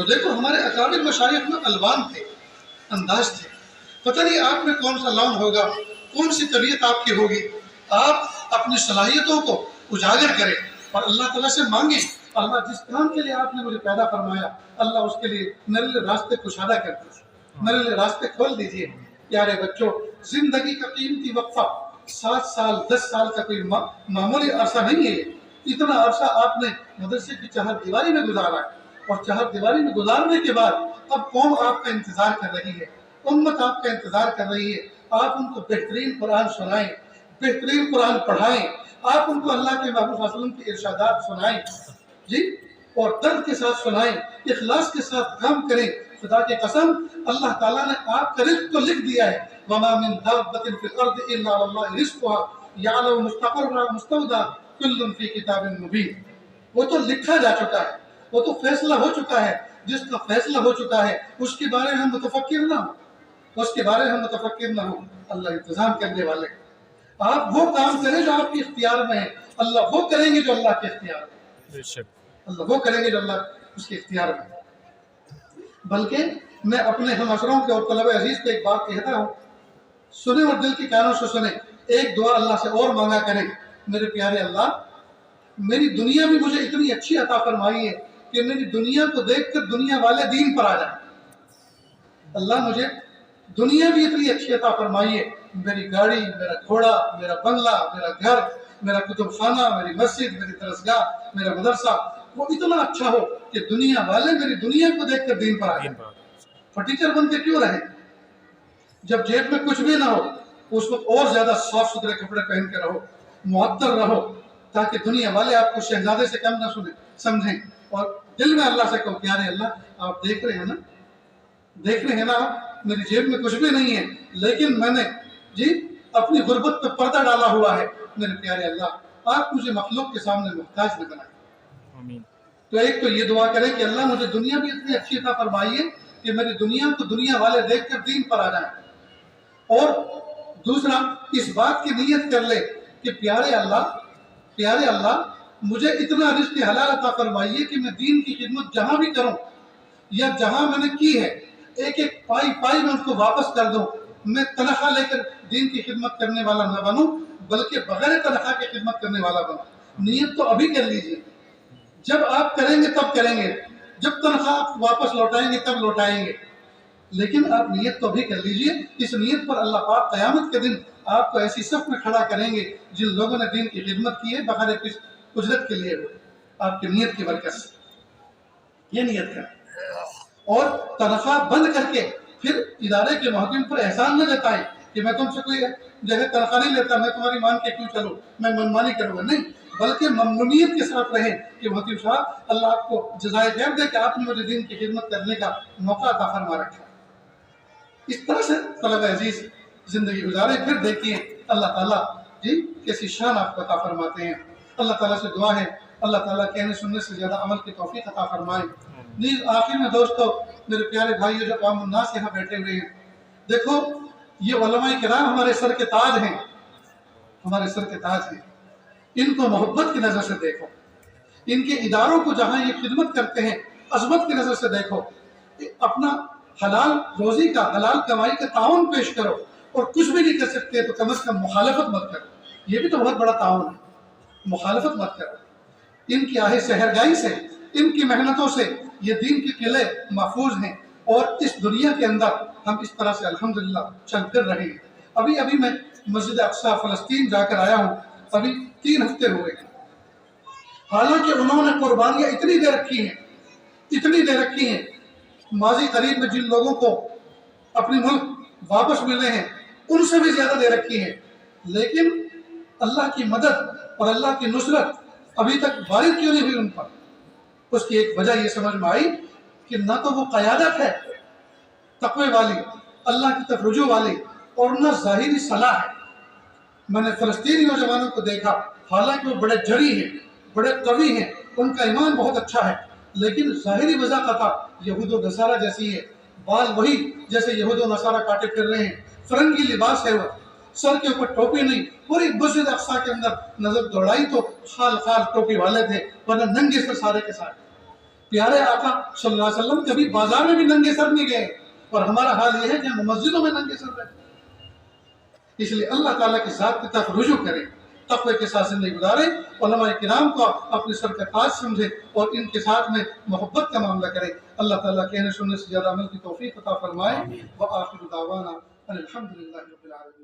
تو دیکھو ہمارے اکابر مشائخ میں الوان تھے، انداز تھے. پتہ نہیں آپ میں کون سا لون ہوگا، کون سی طبیعت آپ کی ہوگی. آپ اپنی صلاحیتوں کو اجاگر کریں اور اللہ تعالیٰ سے مانگیں. اللہ جس کام کے لیے آپ نے مجھے پیدا فرمایا، اللہ اس کے لیے میرے لیے راستے کشادہ کر دیجیے، میرے لیے راستے کھول دیجیے. پیارے بچوں، زندگی کا قیمتی وقفہ 7 سال 10 سال کا کوئی معمولی عرصہ نہیں ہے. اتنا عرصہ آپ نے مدرسے کی چہار دیواری میں گزارا ہے، اور چہار دیواری میں گزارنے کے بعد اب قوم آپ کا انتظار کر رہی ہے، امت آپ کا انتظار کر رہی ہے. آپ ان کو بہترین قرآن سنائیں، بہترین قرآن پڑھائیں، آپ ان کو اللہ کے محبوب صلی اللہ علیہ وسلم کی ارشادات سنائیں جی، اور درد کے ساتھ سنائیں، اخلاص کے ساتھ کام کریں. خدا کی قسم، اللہ تعالیٰ نے آپ کا رزق تو لکھ دیا ہے. وَمَا مِن دَابَّةٍ فِي الْأَرْضِ إِلَّا عَلَى اللَّهِ رِزْقُهَا يَعْلَمُ مُسْتَقَرَّهَا وَمُسْتَوْدَاهَا كُلٌّ فِي كِتَابٍ مُبِينٍ. وہ تو لکھا جا چکا ہے، وہ تو فیصلہ ہو چکا ہے. جس کا فیصلہ ہو چکا ہے اس کے بارے میں ہم متفکر نہ ہوں، اس کے بارے میں ہم متفکر نہ ہوں. اللہ انتظام کرنے والے. آپ وہ کام کریں جو آپ کے اختیار میں ہے، اللہ وہ کریں گے جو اللہ کے اختیار میں، اللہ وہ کریں گے جو اللہ اس کے اختیار میں. بلکہ میں اپنے ہم عصروں کے اور طلبہ عزیز کو ایک بات کہتا ہوں، سنیں اور دل کی کانوں سے سنیں. ایک دعا اللہ سے اور مانگا کریں، میرے پیارے اللہ، میری دنیا بھی مجھے اتنی اچھی عطا فرمائی ہے کہ میری دنیا کو دیکھ کر دنیا والے دین پر آ جائیں. اللہ مجھے دنیا بھی اتنی اچھی عطا فرمائی ہے، میری گاڑی، میرا گھوڑا، میرا بنگلہ، میرا گھر، میرا کتب خانہ، میری مسجد، میری درسگاہ، میرا مدرسہ، وہ اتنا اچھا ہو کہ دنیا والے میری دنیا کو دیکھ کر دین پر آ جائیں. فرنیچر بن کے کیوں رہیں؟ جب جیب میں کچھ بھی نہ ہو اس وقت اور زیادہ صاف ستھرے کپڑے پہن کے رہو، معطر رہو، تاکہ دنیا والے آپ کو شہزادے سے کم نہ سمجھیں، اور دل میں اللہ سے کہو، پیارے اللہ آپ دیکھ رہے ہیں نا، دیکھ رہے ہیں نا، آپ میری جیب میں کچھ بھی نہیں ہے لیکن میں نے جی اپنی غربت پہ پردہ ڈالا ہوا ہے. میرے پیارے اللہ آپ مجھے مخلوق کے سامنے محتاج نہ بنائیں. تو ایک تو یہ دعا کریں کہ اللہ مجھے دنیا بھی اتنی اچھی عطا فرمائیے کہ میری دنیا کو دنیا والے دیکھ کر دین پر آ جائیں. اور دوسرا اس بات کی نیت کر لے کہ پیارے اللہ مجھے اتنا رزق حلال عطا فرمائیے کہ میں دین کی خدمت جہاں بھی کروں یا جہاں میں نے کی ہے ایک ایک پائی پائی میں اس کو واپس کر دوں. میں تنخواہ لے کر دین کی خدمت کرنے والا نہ بنوں بلکہ بغیر تنخواہ کی خدمت کرنے والا بنوں. نیت تو ابھی کر لیجیے، جب آپ کریں گے تب کریں گے، جب تنخواہ آپ واپس لوٹائیں گے تب لوٹائیں گے، لیکن آپ نیت تو ابھی کر لیجیے. اس نیت پر اللہ پاک قیامت کے دن آپ کو ایسی صف میں کھڑا کریں گے جن لوگوں نے دین کی خدمت کی ہے بغیر کسی اجرت کے لیے، آپ کی نیت کی برکت سے. یہ نیت کریں اور تنخواہ بند کر کے پھر ادارے کے محکم پر احسان نہ جتائیں کہ میں تم سے کوئی جگہ تنخواہ نہیں لیتا، میں تمہاری مان کے کیوں چلوں، میں منمانی کروں گا. نہیں، بلکہ ممنونیت کے ساتھ رہیں کہ محکم صاحب اللہ آپ کو جزائے خیر دے کہ آپ نے مجھے دین کی خدمت کرنے کا موقع عطا فرما رکھا. اس طرح سے طلبہ عزیز زندگی گزارے، پھر دیکھیے اللہ تعالیٰ جی کیسی شان آپ کو عطا فرماتے ہیں. اللہ تعالیٰ سے دعا ہے اللہ تعالیٰ کہنے سننے سے زیادہ عمل کی توفیق عطا فرمائے. نیز آخر میں دوستو، میرے پیارے بھائیو جو عوام الناس یہاں بیٹھے ہوئے ہیں، دیکھو یہ علماء کرام ہمارے سر کے تاج ہیں، ہمارے سر کے تاج ہیں. ان کو محبت کی نظر سے دیکھو، ان کے اداروں کو جہاں یہ خدمت کرتے ہیں عظمت کی نظر سے دیکھو. اپنا حلال روزی کا، حلال کمائی کا تعاون پیش کرو، اور کچھ بھی نہیں کر سکتے تو کم از کم مخالفت مت کرو. یہ بھی تو بہت بڑا تعاون ہے، مخالفت مت کرو. ان کی آہ سحرگائی سے، ان کی محنتوں سے یہ دین کے قلعے محفوظ ہیں، اور اس دنیا کے اندر ہم اس طرح سے الحمدللہ چل پھر رہے ہیں. ابھی میں مسجد اقصی فلسطین جا کر آیا ہوں، ابھی 3 ہفتے ہوئے ہیں. حالانکہ انہوں نے قربانیاں اتنی دے رکھی ہیں، ماضی قریب میں جن لوگوں کو اپنے ملک واپس ملے ہیں ان سے بھی زیادہ دے رکھی ہیں، لیکن اللہ کی مدد اور اللہ کی نصرت ابھی تک وارد کیوں نہیں ہوئی ان پر؟ اس کی ایک وجہ یہ سمجھ میں آئی کہ نہ تو وہ قیادت ہے تقوی والی، اللہ کی طرف رجوع والی، اور نہ ظاہری صلاح ہے. میں نے فلسطینی نوجوانوں کو دیکھا، حالانکہ وہ بڑے جڑی ہیں، بڑے قوی ہیں، ان کا ایمان بہت اچھا ہے، لیکن ظاہری وضاحت یہود و نصارہ جیسی ہے. بال وہی جیسے یہود و نصارہ کاٹے پھر رہے ہیں، فرنگی لباس ہے، وہ سر کے اوپر ٹوپی نہیں. پوری مسجد اقصی کے اندر نظر دوڑائی تو خال ٹوپی والے تھے، ورنہ ننگے سر سارے کے سارے. پیارے آقا صلی اللہ علیہ وسلم کبھی بازار میں بھی ننگے سر نہیں گئے، اور ہمارا حال یہ ہے کہ ہم مسجدوں میں ننگے سر بیٹھے۔ اس لیے اللہ تعالیٰ کی ذات کی طرف رجوع کریں، تقوی کے ساتھ زندگی گزاریں، علماء کرام کو اپنے سر کا تاج سمجھیں اور ان کے ساتھ میں محبت کا معاملہ کریں۔ اللہ تعالیٰ کہنے سننے سے زیادہ عمل کی توفیق عطا فرمائے۔ وآخر دعوانا ان الحمد للہ رب العالمین۔